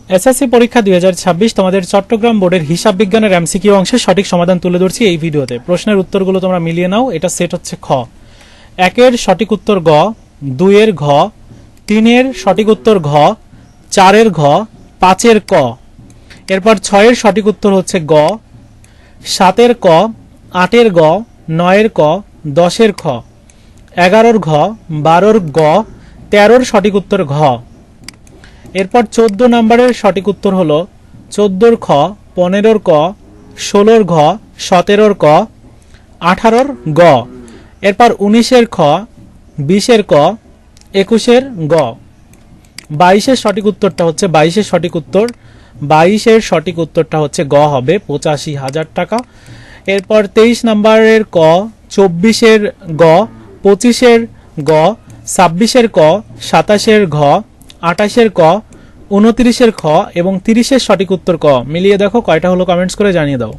SSC পরীক্ষা 2026 তোমাদের চট্টগ্রাম বোর্ডের হিসাব বিজ্ঞানের এমসিকিউ অংশের সঠিক সমাধান তুলে ধরছি এই ভিডিওতে। প্রশ্নের উত্তরগুলো তোমরা মিলিয়ে নাও। এটা সেট হচ্ছে খ। 1 এর সঠিক উত্তর গ, 2 এর ঘ, 3 এর সঠিক উত্তর ঘ, 4 এর ঘ, 5 এর ক। এরপর 6 এর সঠিক উত্তর হচ্ছে গ, 7 এর ক, 8 এর গ, 9 এর ক, 10 এর খ, 11 এর ঘ, 12 এর গ, 13 এর সঠিক উত্তর ঘ। এরপর 14 নম্বরের সঠিক উত্তর হলো 14 এর খ, 15 এর ক, 16 এর ঘ, 17 এর ক, 18 এর গ। এরপর 19 এর খ, 20 এর ক, 21 এর গ। 22 এর সঠিক উত্তরটা হচ্ছে 22 এর সঠিক উত্তর 22 এর সঠিক উত্তরটা হচ্ছে গ হবে 85,000 টাকা। এরপর 23 নম্বরের ক, 24 এর গ, 25 এর গ, 26 এর ক, 27 এর ঘ, 28 এর ক, 29 এর খ এবং 30 এর সঠিক উত্তর ক। মিলিয়ে দেখো কয়টা হলো কমেন্টস করে জানিয়ে দাও।